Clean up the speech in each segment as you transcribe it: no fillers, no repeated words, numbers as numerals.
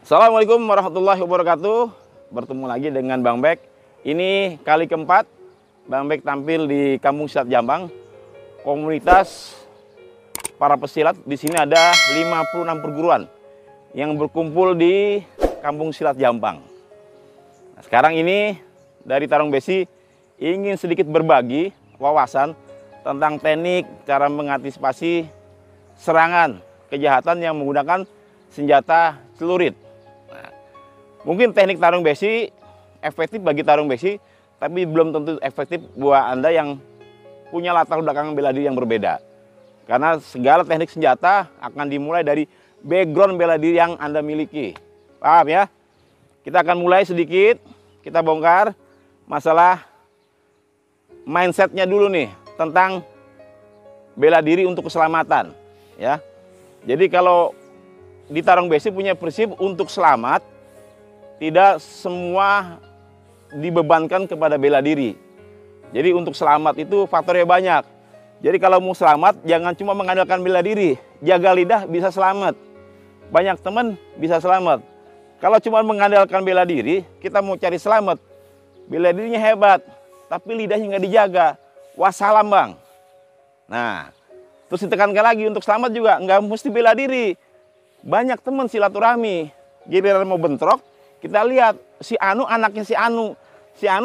Assalamualaikum warahmatullahi wabarakatuh. Bertemu lagi dengan Bang Bek. Ini kali keempat Bang Bek tampil di Kampung Silat Jambang. Komunitas para pesilat di sini ada 56 perguruan yang berkumpul di Kampung Silat Jambang. Nah, sekarang ini dari Tarung Besi ingin sedikit berbagi wawasan tentang teknik cara mengantisipasi serangan kejahatan yang menggunakan senjata celurit. Nah, mungkin teknik tarung besi efektif bagi tarung besi, tapi belum tentu efektif buat Anda yang punya latar belakang bela diri yang berbeda. Karena segala teknik senjata akan dimulai dari background bela diri yang Anda miliki. Paham ya? Kita akan mulai sedikit, kita bongkar masalah mindsetnya dulu nih tentang bela diri untuk keselamatan. Ya, jadi kalau di tarung besi punya prinsip untuk selamat, tidak semua dibebankan kepada bela diri. Jadi untuk selamat itu faktornya banyak. Jadi kalau mau selamat jangan cuma mengandalkan bela diri. Jaga lidah bisa selamat. Banyak teman bisa selamat. Kalau cuma mengandalkan bela diri, kita mau cari selamat. Bela dirinya hebat, tapi lidahnya nggak dijaga. Wassalam Bang. Nah, terus ditekankan lagi untuk selamat juga nggak mesti bela diri. Banyak teman silaturahmi, giliran mau bentrok, kita lihat si Anu anaknya si Anu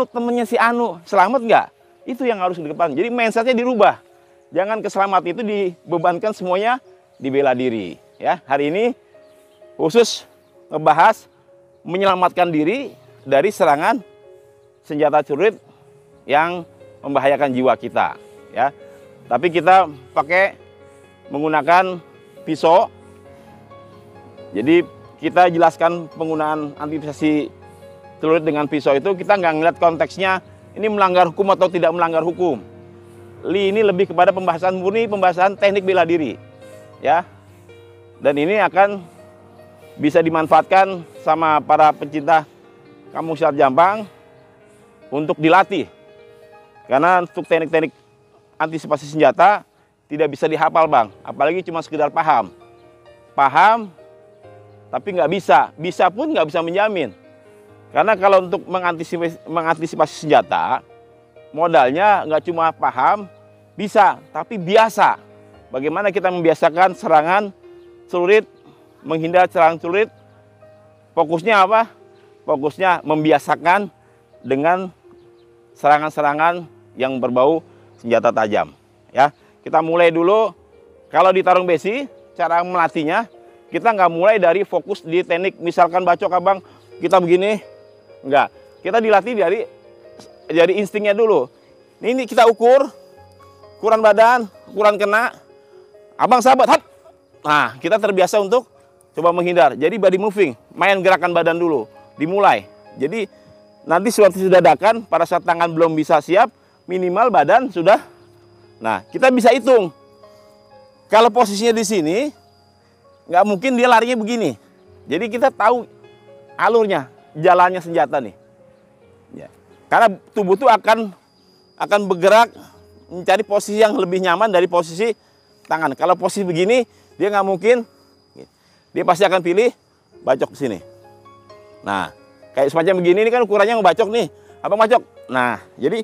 temennya si Anu, selamat nggak? Itu yang harus di depan. Jadi mindsetnya dirubah. Jangan keselamatan itu dibebankan semuanya di bela diri. Ya, hari ini khusus ngebahas menyelamatkan diri dari serangan senjata celurit yang membahayakan jiwa kita. Ya, tapi kita pakai menggunakan pisau. Jadi kita jelaskan penggunaan antisipasi celurit dengan pisau itu kita nggak ngeliat konteksnya ini melanggar hukum atau tidak melanggar hukum. Ini lebih kepada pembahasan murni, pembahasan teknik bela diri, ya. Dan ini akan bisa dimanfaatkan sama para pencinta Kampung Silat Jambang untuk dilatih. Karena untuk teknik-teknik antisipasi senjata tidak bisa dihafal Bang, apalagi cuma sekedar paham. Paham tapi nggak bisa pun nggak bisa menjamin. Karena kalau untuk mengantisipasi senjata, modalnya nggak cuma paham, bisa, tapi biasa. Bagaimana kita membiasakan serangan celurit, menghindar serangan celurit, fokusnya apa? Fokusnya membiasakan dengan serangan-serangan yang berbau senjata tajam. Ya, kita mulai dulu. Kalau di tarung besi, cara melatihnya, kita nggak mulai dari fokus di teknik misalkan bacok abang kita begini, enggak. Kita dilatih dari instingnya dulu. Ini kita ukur ukuran badan, ukuran kena. Abang sahabat, hap. Nah, kita terbiasa untuk coba menghindar. Jadi body moving, main gerakan badan dulu, dimulai. Jadi nanti suatu dadakan pada saat tangan belum bisa siap, minimal badan sudah. Nah, kita bisa hitung. Kalau posisinya di sini, nggak mungkin dia larinya begini. Jadi kita tahu alurnya, jalannya senjata nih. Ya. Karena tubuh itu akan bergerak mencari posisi yang lebih nyaman dari posisi tangan. Kalau posisi begini, dia nggak mungkin. Dia pasti akan pilih bacok ke sini. Nah, kayak semacam begini ini kan ukurannya ngebacok nih. Abang bacok. Nah, jadi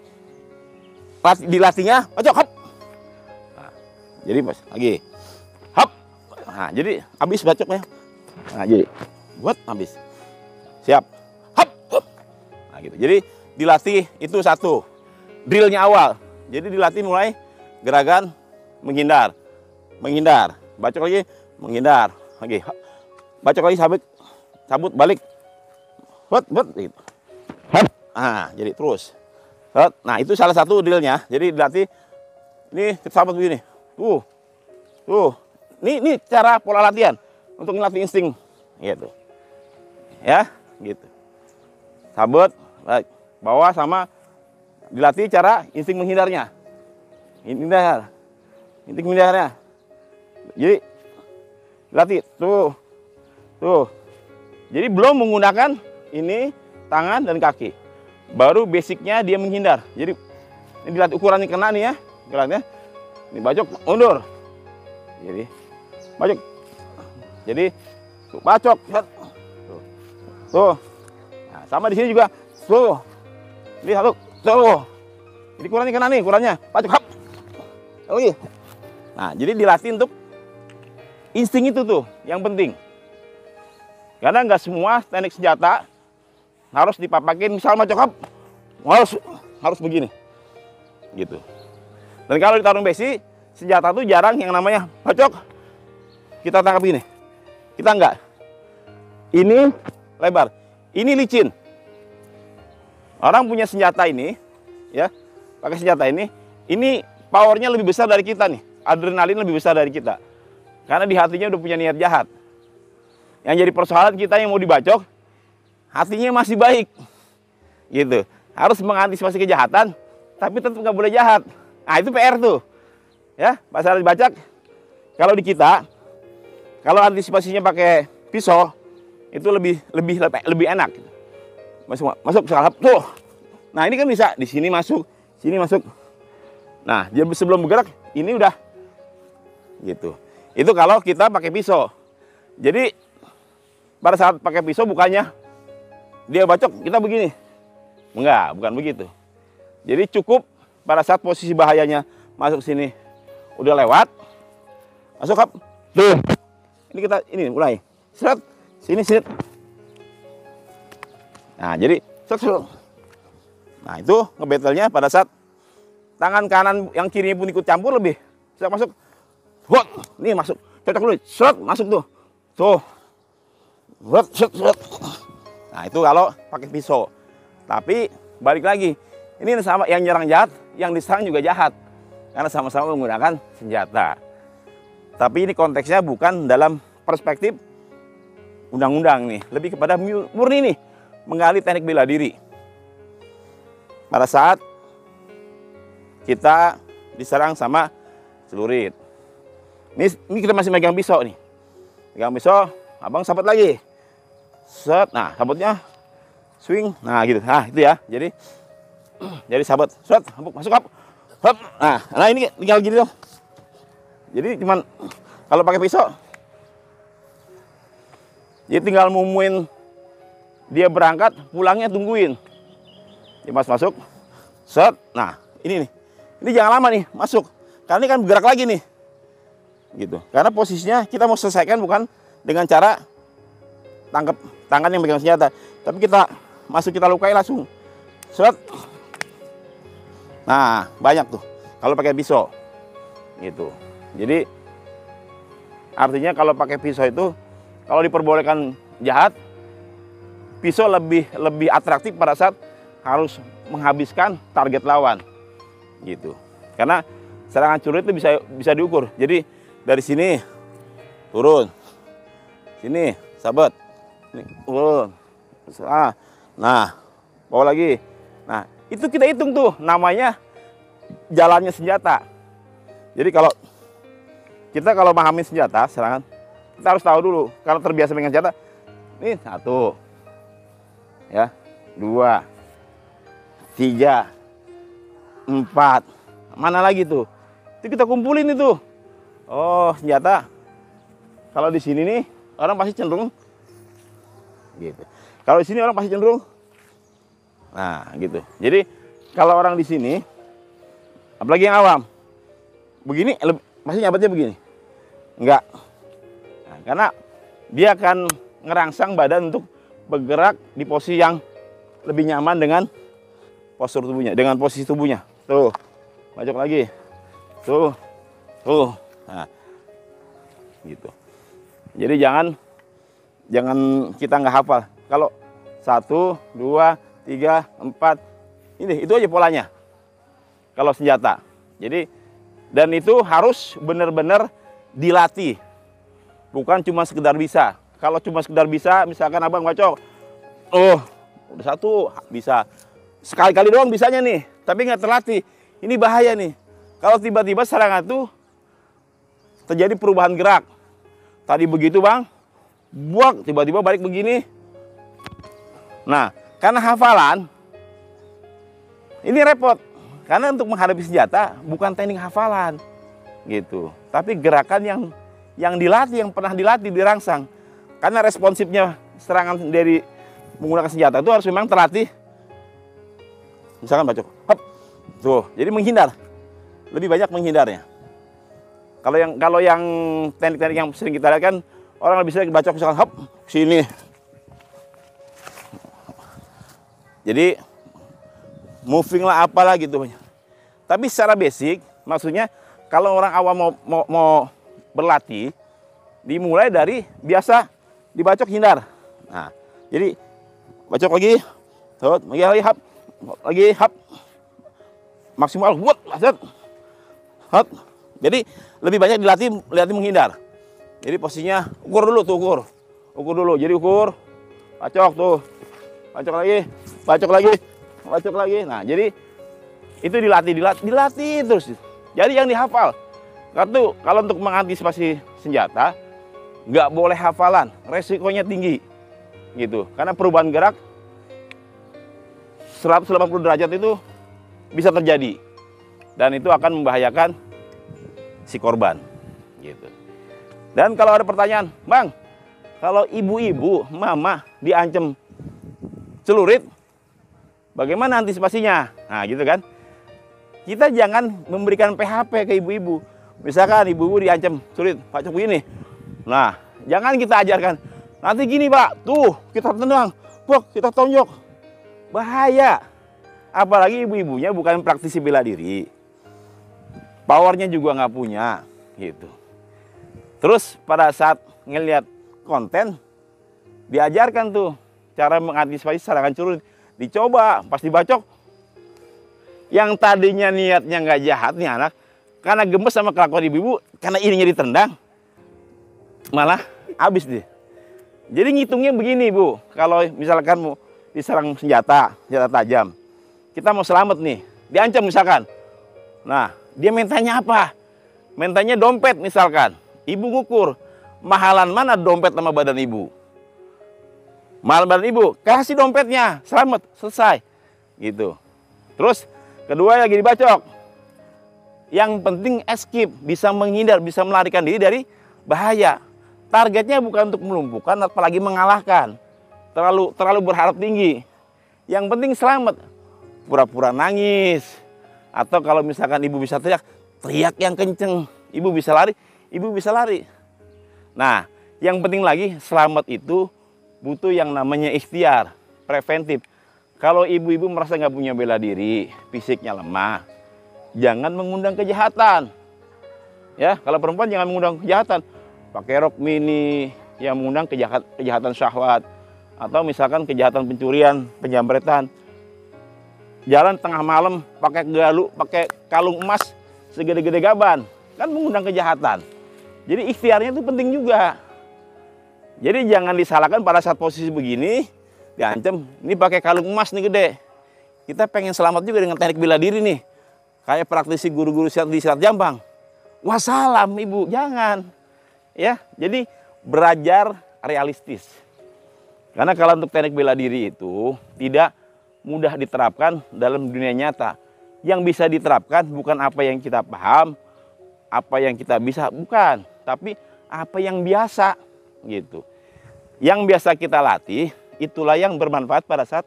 dilatihnya bacok, hop. Nah, jadi pas lagi. Nah, jadi habis bacoknya. Nah, jadi buat habis. Siap. Hop, hop. Nah, gitu. Jadi dilatih itu satu. Drillnya awal. Jadi dilatih mulai gerakan menghindar. Menghindar. Bacok lagi, menghindar. Lagi. Bacok lagi, sabut balik. Hop, hop gitu. Hop. Nah, jadi terus. Hop. Nah, itu salah satu drillnya. Jadi dilatih ini sabut begini. Tuh. Ini cara pola latihan untuk ngelatih insting gitu. Ya, gitu. Sabut bawah sama dilatih cara insting menghindarnya. Insting menghindarnya. Jadi dilatih tuh. Jadi belum menggunakan ini tangan dan kaki. Baru basicnya dia menghindar. Jadi ini dilatih ukurannya kena nih ya. Ukurannya. Ini bacok mundur. Jadi bacok. Jadi bacok. Tuh. Nah, sama di sini juga. Tuh. Ini satu. Tuh. Ini kurangnya kena nih, kurangnya. Pacuk, hap. Lagi. Nah, jadi dilatih untuk insting itu tuh yang penting. Karena nggak semua teknik senjata harus dipapakin, misal macok hap, harus begini. Gitu. Dan kalau di tarung besi, senjata tuh jarang yang namanya pacok. Kita tangkap gini. Kita enggak. Ini lebar. Ini licin. Orang punya senjata ini, ya, pakai senjata ini powernya lebih besar dari kita nih. Adrenalin lebih besar dari kita. Karena di hatinya udah punya niat jahat. Yang jadi persoalan kita yang mau dibacok, hatinya masih baik. Gitu. Harus mengantisipasi kejahatan, tapi tetap nggak boleh jahat. Nah, itu PR tuh. Ya, pas harus dibacak. Kalau di kita, kalau antisipasinya pakai pisau, itu lebih enak. Masuk salah tuh. Nah, ini kan bisa di sini masuk, sini masuk. Nah, dia sebelum bergerak ini udah gitu. Itu kalau kita pakai pisau. Jadi pada saat pakai pisau bukannya dia bacok kita begini. Enggak, bukan begitu. Jadi cukup pada saat posisi bahayanya masuk sini udah lewat. Masuk kap. Tuh. Ini mulai. Seret, sini seret. Nah, jadi nah, itu ngebetelnya pada saat tangan kanan yang kirinya pun ikut campur lebih. Bisa masuk. Wah, nih masuk. Cocok dulu. Seret, masuk tuh. Tuh. Seret. Nah, itu kalau pakai pisau. Tapi balik lagi. Ini sama yang nyerang jahat, yang diserang juga jahat. Karena sama-sama menggunakan senjata. Tapi ini konteksnya bukan dalam perspektif undang-undang nih. Lebih kepada murni nih. Menggali teknik bela diri. Pada saat kita diserang sama celurit. Ini kita masih megang pisau nih. Megang pisau, abang sabut lagi. Set, nah sabutnya swing. Nah gitu, nah itu ya. Jadi sabut, set, masuk up. Hop. Nah ini tinggal gini dong. Jadi cuman kalau pakai pisau, jadi tinggal mumuin dia berangkat, pulangnya tungguin. Dia masuk, set. Nah ini nih, ini jangan lama nih masuk, karena ini kan bergerak lagi nih, gitu. Karena posisinya kita mau selesaikan bukan dengan cara tangkap tangan yang megang senjata, tapi kita masuk, kita lukai langsung, set. Nah banyak tuh kalau pakai pisau, gitu. Jadi artinya kalau pakai pisau itu, kalau diperbolehkan jahat, pisau lebih atraktif pada saat harus menghabiskan target lawan, gitu. Karena serangan celurit itu bisa diukur. Jadi dari sini turun, sini sabet, ini turun, nah bawa lagi. Nah itu kita hitung tuh, namanya jalannya senjata. Jadi kalau kita memahami senjata serangan, kita harus tahu dulu. Kalau terbiasa dengan senjata, ini 1, ya, 2, 3, 4, mana lagi tuh? Itu kita kumpulin itu. Oh senjata. Kalau di sini nih orang pasti cenderung, gitu. Kalau di sini orang pasti cenderung, nah gitu. Jadi kalau orang di sini, apalagi yang awam, begini, masih nyabatnya begini, enggak. Nah, karena dia akan ngerangsang badan untuk bergerak di posisi yang lebih nyaman dengan postur tubuhnya, dengan posisi tubuhnya. Tuh, bacok lagi. Tuh. Nah, gitu. Jadi jangan kita nggak hafal. Kalau 1, 2, 3, 4, itu aja polanya. Kalau senjata. Jadi dan itu harus benar-benar dilatih. Bukan cuma sekedar bisa. Kalau cuma sekedar bisa, misalkan abang bacok, udah 1 bisa. Sekali-kali doang bisanya nih, tapi nggak terlatih. Ini bahaya nih. Kalau tiba-tiba serangan tuh terjadi perubahan gerak. Tadi begitu bang, buak, tiba-tiba balik begini. Nah, karena hafalan, ini repot. Karena untuk menghadapi senjata bukan teknik hafalan, gitu. Tapi gerakan yang dilatih, yang pernah dilatih, dirangsang. Karena responsifnya serangan dari menggunakan senjata itu harus memang terlatih. Misalkan bacok, hop, tuh, jadi menghindar, lebih banyak menghindarnya. Kalau yang teknik-teknik yang sering kita lihat kan orang lebih sering bacok misalkan hop sini. Jadi moving lah apalah gitu. Tapi secara basic maksudnya kalau orang awam mau berlatih dimulai dari biasa dibacok hindar. Nah, jadi bacok lagi, lagi hap, lagi hap, maksimal, buat, hap. Jadi lebih banyak dilatih menghindar. Jadi posisinya ukur dulu tuh, ukur dulu. Jadi ukur, bacok tuh, bacok lagi, bacok lagi, bacok lagi. Nah, jadi itu dilatih terus. Jadi yang dihafal. Kalau untuk mengantisipasi senjata nggak boleh hafalan, resikonya tinggi gitu. Karena perubahan gerak 180 derajat itu bisa terjadi dan itu akan membahayakan si korban gitu. Dan kalau ada pertanyaan, Bang, kalau ibu-ibu, mama diancam celurit, bagaimana antisipasinya? Nah, gitu kan. Kita jangan memberikan PHP ke ibu-ibu. Misalkan ibu-ibu diancam celurit, Pak Cok begini. Nah, jangan kita ajarkan. Nanti gini, Pak, tuh kita tendang, kita tonjok. Bahaya. Apalagi ibu-ibunya bukan praktisi bela diri. Powernya juga nggak punya, gitu. Terus pada saat ngelihat konten, diajarkan tuh cara mengantisipasi serangan celurit. Dicoba, pas dibacok, yang tadinya niatnya nggak jahat nih anak, karena gemes sama kelakuan ibu-ibu, karena ininya ditendang, malah habis deh. Jadi ngitungnya begini, Bu, kalau misalkan mau diserang senjata tajam, kita mau selamat nih, diancam misalkan. Nah, dia mintanya apa? Mintanya dompet misalkan. Ibu ngukur, mahalan mana dompet sama badan ibu? Mahal badan ibu, kasih dompetnya, selamat, selesai. Gitu. Terus, kedua lagi dibacok. Yang penting escape, bisa menghindar, bisa melarikan diri dari bahaya. Targetnya bukan untuk melumpuhkan, apalagi mengalahkan. Terlalu berharap tinggi. Yang penting selamat. Pura-pura nangis. Atau kalau misalkan ibu bisa teriak yang kenceng. Ibu bisa lari. Nah, yang penting lagi selamat itu butuh yang namanya ikhtiar, preventif. Kalau ibu-ibu merasa nggak punya bela diri, fisiknya lemah, jangan mengundang kejahatan. Ya, kalau perempuan jangan mengundang kejahatan. Pakai rok mini yang mengundang kejahatan syahwat. Atau misalkan kejahatan pencurian, penjamretan. Jalan tengah malam pakai pakai kalung emas segede-gede gaban. Kan mengundang kejahatan. Jadi ikhtiarnya itu penting juga. Jadi jangan disalahkan pada saat posisi begini, diancam, ini pakai kalung emas nih gede. Kita pengen selamat juga dengan teknik bela diri nih. Kayak praktisi guru-guru di Silat Jambang. Wassalam ibu, jangan. Ya, jadi belajar realistis. Karena kalau untuk teknik bela diri itu tidak mudah diterapkan dalam dunia nyata. Yang bisa diterapkan bukan apa yang kita paham, apa yang kita bisa, bukan. Tapi apa yang biasa. Gitu. Yang biasa kita latih, itulah yang bermanfaat pada saat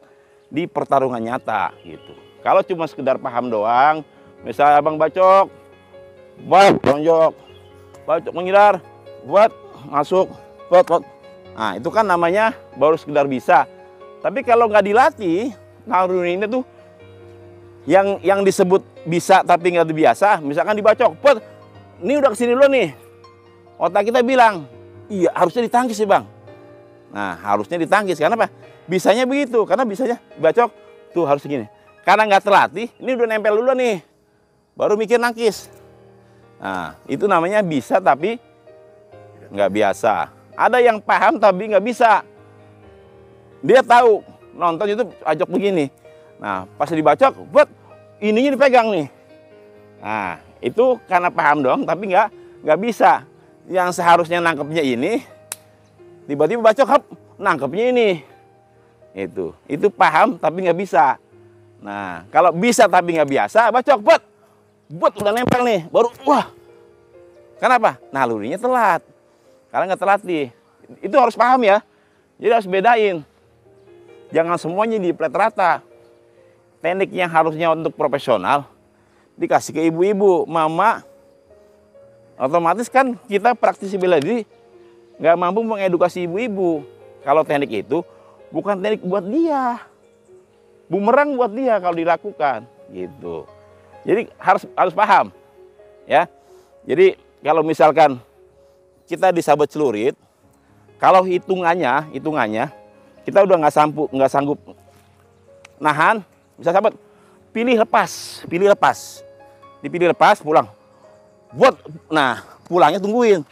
di pertarungan nyata. Gitu. Kalau cuma sekedar paham doang, misalnya abang bacok, tonjok, bacok menghindar, buat masuk, buat. Nah itu kan namanya baru sekedar bisa. Tapi kalau nggak dilatih, ini tuh yang disebut bisa tapi nggak biasa. Misalkan dibacok, ini udah kesini dulu nih. Otak kita bilang, iya harusnya ditangkis sih bang. Nah harusnya ditangkis, karena apa? Bisanya begitu, karena bisanya bacok, tuh harus segini. Karena nggak terlatih, ini udah nempel dulu nih. Baru mikir nangkis. Nah itu namanya bisa tapi nggak biasa. Ada yang paham tapi nggak bisa. Dia tahu, nonton YouTube ajok begini. Nah pas dibacok, ininya dipegang nih. Nah itu karena paham dong, tapi nggak bisa. Yang seharusnya nangkepnya ini, tiba-tiba bacok, nangkepnya ini. Itu paham tapi nggak bisa. Nah, kalau bisa tapi nggak biasa, bacok, udah nempel nih, baru, wah. Kenapa? Nalurinya telat. Karena nggak terlatih. Itu harus paham ya. Jadi harus bedain. jangan semuanya di plat rata. Teknik yang harusnya untuk profesional dikasih ke ibu-ibu, mama. Otomatis kan kita praktisi bela diri nggak mampu mengedukasi ibu-ibu. Kalau teknik itu bukan teknik buat dia, bumerang buat dia kalau dilakukan gitu. Jadi harus paham ya. Jadi kalau misalkan kita di sahabat celurit, kalau hitungannya kita udah nggak sanggup nahan, bisa sahabat pilih lepas, dipilih lepas pulang. Buat, nah pulangnya tungguin.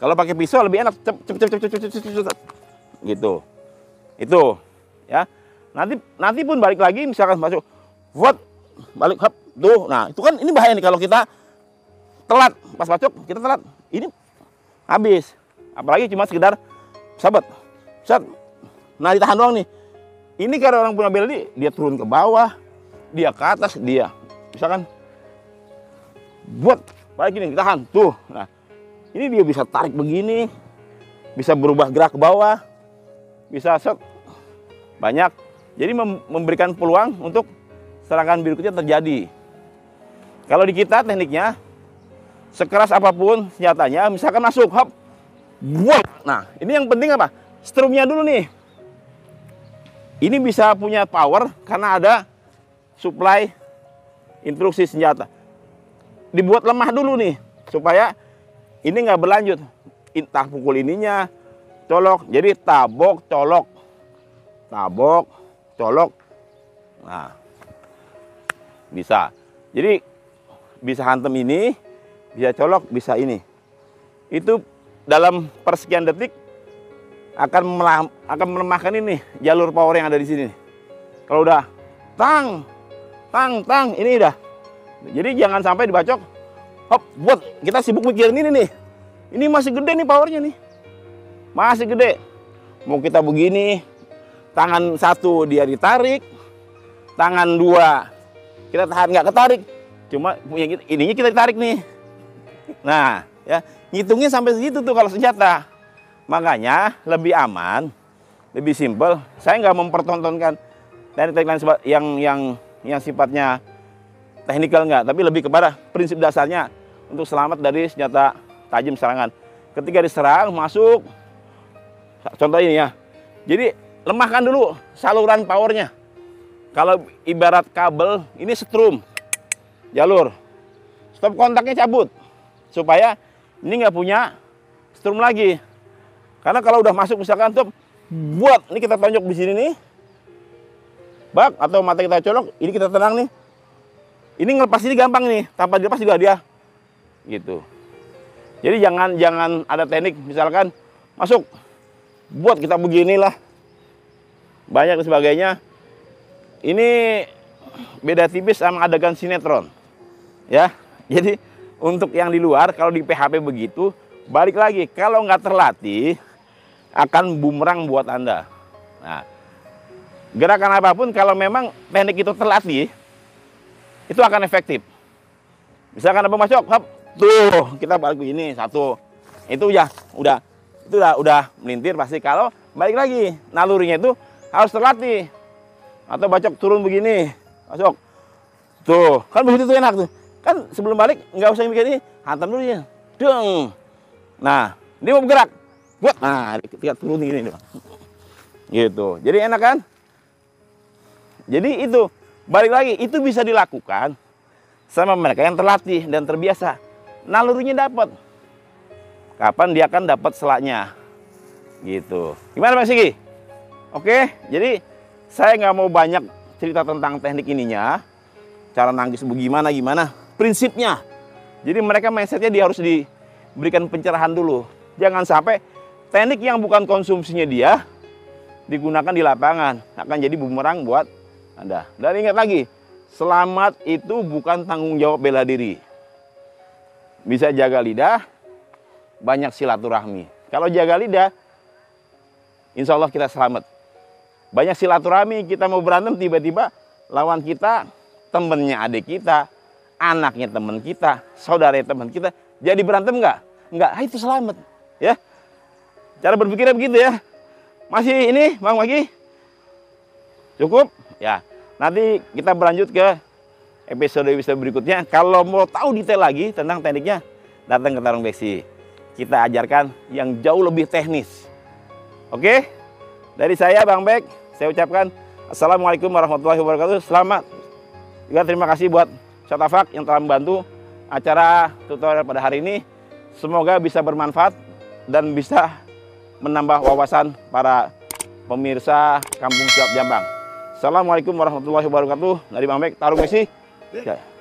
Kalau pakai pisau lebih enak, cepet, gitu. Itu, ya. Nanti pun balik lagi, misalkan masuk, buat balik, hap, tuh. Nah itu kan ini bahaya nih kalau kita telat, pas masuk kita telat, ini habis. Apalagi cuma sekedar sahabat, nah ditahan doang nih. Ini kalau orang punya bela diri, dia turun ke bawah, dia ke atas, dia misalkan buat balik gini, tahan tuh. Nah ini dia bisa tarik begini, bisa berubah gerak ke bawah, bisa set banyak. Jadi memberikan peluang untuk serangan berikutnya terjadi. Kalau di kita tekniknya sekeras apapun senjatanya, misalkan masuk, hop, buat. Nah ini yang penting apa? Strumnya dulu nih. Ini bisa punya power karena ada supply instruksi senjata. Dibuat lemah dulu nih supaya ini nggak berlanjut. Entah pukul ininya, colok. Jadi tabok, colok, tabok, colok. Nah, bisa. Jadi bisa hantem ini, bisa colok, bisa ini. Itu dalam persekian detik akan melemahkan ini jalur power yang ada di sini. Kalau udah tang, ini udah. Jadi jangan sampai dibacok, hop, buat kita sibuk mikirin ini nih. Ini masih gede nih powernya nih, masih gede. Mau kita begini, tangan satu dia ditarik, tangan dua kita tahan nggak ketarik, cuma punya ininya kita ditarik nih. Nah, ya ngitungnya sampai segitu tuh kalau senjata. Makanya lebih aman, lebih simpel. Saya nggak mempertontonkan teknik-teknik yang sifatnya teknikal nggak, tapi lebih kepada prinsip dasarnya untuk selamat dari senjata tajam serangan. Ketika diserang masuk, contoh ini ya. Jadi lemahkan dulu saluran powernya. Kalau ibarat kabel, ini setrum jalur, stop kontaknya cabut supaya ini nggak punya strum lagi. Karena kalau udah masuk misalkan stop, buat ini kita tonjok di sini nih, bak atau mata kita colok, ini kita tenang nih. Ini ngelepas ini gampang nih, tanpa dilepas juga dia, gitu. Jadi jangan ada teknik misalkan masuk, buat kita beginilah, banyak dan sebagainya. Ini beda tipis sama adegan sinetron, ya. Jadi untuk yang di luar kalau di PHP begitu, balik lagi kalau nggak terlatih akan bumerang buat Anda. Nah, gerakan apapun kalau memang teknik itu terlatih, itu akan efektif. Misalkan abang masuk, hop, tuh kita balik begini satu, itu ya udah melintir pasti. Kalau balik lagi nalurinya itu harus terlatih. Atau bacok turun begini, masuk, tuh kan begitu tuh enak tuh. Kan sebelum balik nggak usah mikir ini, hantam dulu ya, deng. Nah dia mau bergerak, buat, nah kita turun gini nih, gitu. Jadi enak kan? Jadi itu balik lagi, itu bisa dilakukan sama mereka yang terlatih dan terbiasa. Nalurinya dapat. Kapan dia akan dapat selaknya? Gitu. Gimana Bang Sigi? Oke, jadi saya nggak mau banyak cerita tentang teknik ininya, cara nanggis gimana, prinsipnya. Jadi mereka mindsetnya dia harus diberikan pencerahan dulu. Jangan sampai teknik yang bukan konsumsinya dia digunakan di lapangan, akan jadi bumerang buat Anda. Dan ingat lagi, selamat itu bukan tanggung jawab bela diri. Bisa jaga lidah, banyak silaturahmi. Kalau jaga lidah, insya Allah kita selamat. Banyak silaturahmi, kita mau berantem tiba-tiba lawan kita, temennya adik kita, anaknya teman kita, saudaranya teman kita, jadi berantem nggak? Nggak, itu selamat. Ya, cara berpikirnya begitu ya. Masih ini, Bang Maki? Cukup? Ya. Nanti kita berlanjut ke episode berikutnya. Kalau mau tahu detail lagi tentang tekniknya, datang ke Tarung Besi. Kita ajarkan yang jauh lebih teknis. Oke? Dari saya Bang Bek, saya ucapkan Assalamualaikum warahmatullahi wabarakatuh. Selamat. Juga terima kasih buat Syatafak yang telah membantu acara tutorial pada hari ini. Semoga bisa bermanfaat dan bisa menambah wawasan para pemirsa Kampung Siap Jambang. Assalamualaikum warahmatullahi wabarakatuh. Dari Bang Bek, Tarung Besi. Ya.